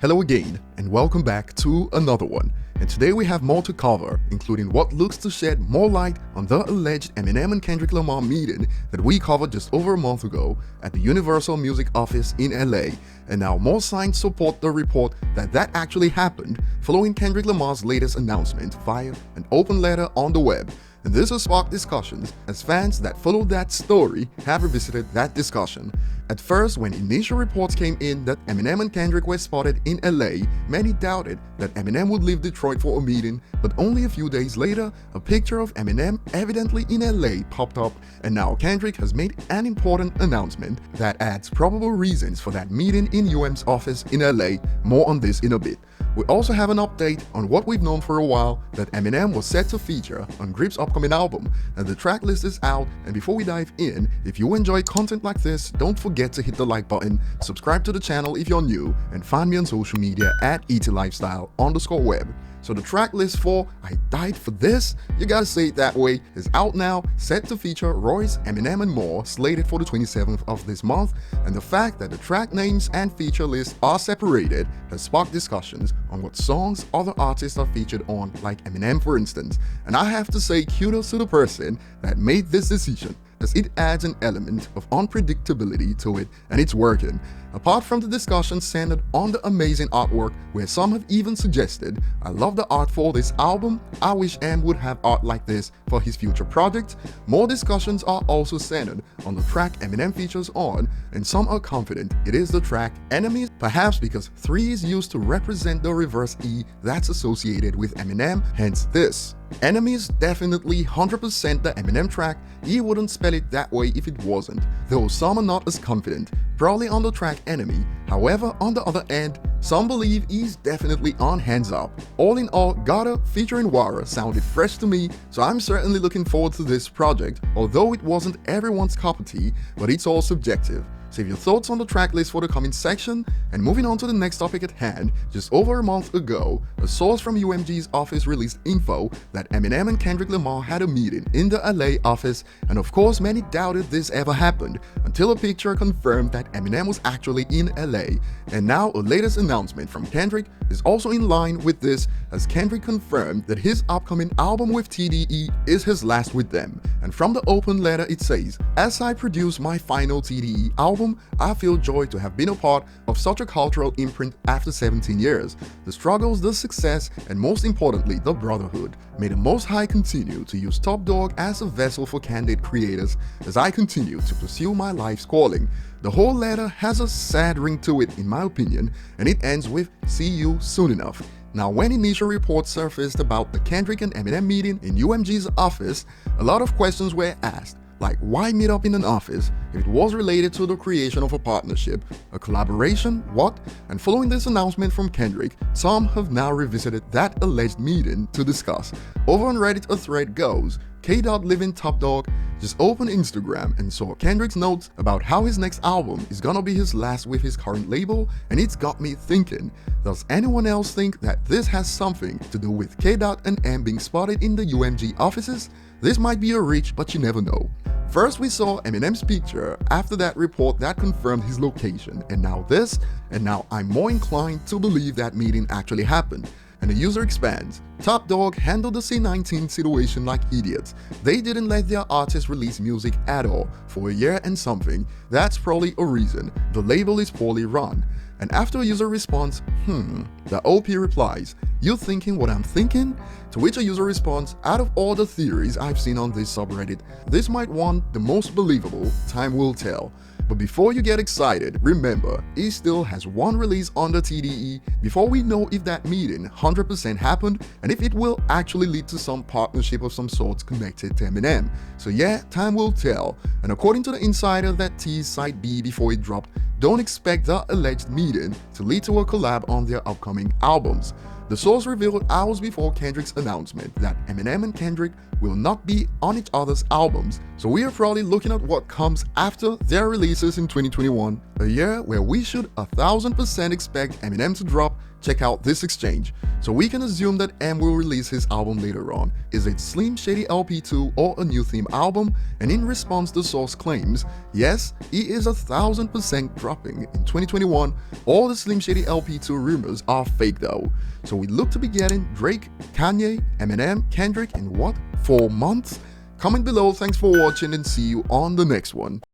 Hello again, and welcome back to another one. And today we have more to cover, including what looks to shed more light on the alleged Eminem and Kendrick Lamar meeting that we covered just over a month ago at the Universal Music office in LA. And now more signs support the report that actually happened following Kendrick Lamar's latest announcement via an open letter on the web. And this has sparked discussions as fans that followed that story have revisited that discussion. At first, when initial reports came in that Eminem and Kendrick were spotted in LA, many doubted that Eminem would leave Detroit for a meeting, but only a few days later, a picture of Eminem evidently in LA popped up, and now Kendrick has made an important announcement that adds probable reasons for that meeting in UM's office in LA. More on this in a bit. We also have an update on what we've known for a while, that Eminem was set to feature on Grip's upcoming album, and the track list is out. And before we dive in, if you enjoy content like this, don't forget to hit the like button, subscribe to the channel if you're new, and find me on social media at ETLifestyle_web. So the track list for I Died For This, you gotta say it that way, is out now, set to feature Royce, Eminem and more, slated for the 27th of this month, and the fact that the track names and feature lists are separated has sparked discussions on what songs other artists are featured on, like Eminem for instance. And I have to say kudos to the person that made this decision, as it adds an element of unpredictability to it, and it's working. Apart from the discussion centered on the amazing artwork, where some have even suggested, I love the art for this album, I wish M would have art like this for his future projects, more discussions are also centered on the track Eminem features on, and some are confident it is the track Enemies, perhaps because 3 is used to represent the reverse E that's associated with Eminem, hence this. Enemies definitely 100% the Eminem track, he wouldn't spell it that way if it wasn't, though some are not as confident, probably on the track Enemy. However, on the other end, some believe he's definitely on Hands Up. All in all, Gotta featuring Wara sounded fresh to me, so I'm certainly looking forward to this project, although it wasn't everyone's cup of tea, but it's all subjective. Save your thoughts on the track list for the comment section. And moving on to the next topic at hand, just over a month ago, a source from UMG's office released info that Eminem and Kendrick Lamar had a meeting in the LA office, and of course many doubted this ever happened, until a picture confirmed that Eminem was actually in LA. And now a latest announcement from Kendrick is also in line with this, as Kendrick confirmed that his upcoming album with TDE is his last with them. And from the open letter it says, "As I produce my final TDE album, I feel joy to have been a part of such a cultural imprint after 17 years. The struggles, the success, and most importantly, the brotherhood. May the Most High continue to use Top Dog as a vessel for candid creators as I continue to pursue my life's calling." The whole letter has a sad ring to it in my opinion, and it ends with "See you soon enough." Now, when initial reports surfaced about the Kendrick and Eminem meeting in UMG's office, a lot of questions were asked. Like, why meet up in an office if it was related to the creation of a partnership, a collaboration, what? And following this announcement from Kendrick, some have now revisited that alleged meeting to discuss. Over on Reddit, a thread goes, K.Living Top Dog just opened Instagram and saw Kendrick's notes about how his next album is gonna be his last with his current label, and it's got me thinking, does anyone else think that this has something to do with K. and M being spotted in the UMG offices? This might be a reach, but you never know. First we saw Eminem's picture, after that report that confirmed his location, and now this, and now I'm more inclined to believe that meeting actually happened. And the user expands, Top Dog handled the C19 situation like idiots. They didn't let their artists release music at all for a year and something. That's probably a reason. The label is poorly run. And after a user responds, the OP replies, "You thinking what I'm thinking?" To which a user responds, "Out of all the theories I've seen on this subreddit, this might one the most believable, time will tell." But before you get excited, remember, he still has one release under TDE before we know if that meeting 100% happened and if it will actually lead to some partnership of some sorts connected to Eminem. So yeah, time will tell. And according to the insider that teased Site B before it dropped, don't expect the alleged meeting to lead to a collab on their upcoming albums. The source revealed hours before Kendrick's announcement that Eminem and Kendrick will not be on each other's albums, so we are probably looking at what comes after their releases in 2021, a year where we should 1000% expect Eminem to drop check out this exchange. So we can assume that M will release his album later on. Is it Slim Shady LP2 or a new theme album? And in response, the source claims, yes, he is 1000% dropping in 2021. All the Slim Shady LP2 rumors are fake though. So we look to be getting Drake, Kanye, Eminem, Kendrick in what? 4 months? Comment below, thanks for watching, and see you on the next one.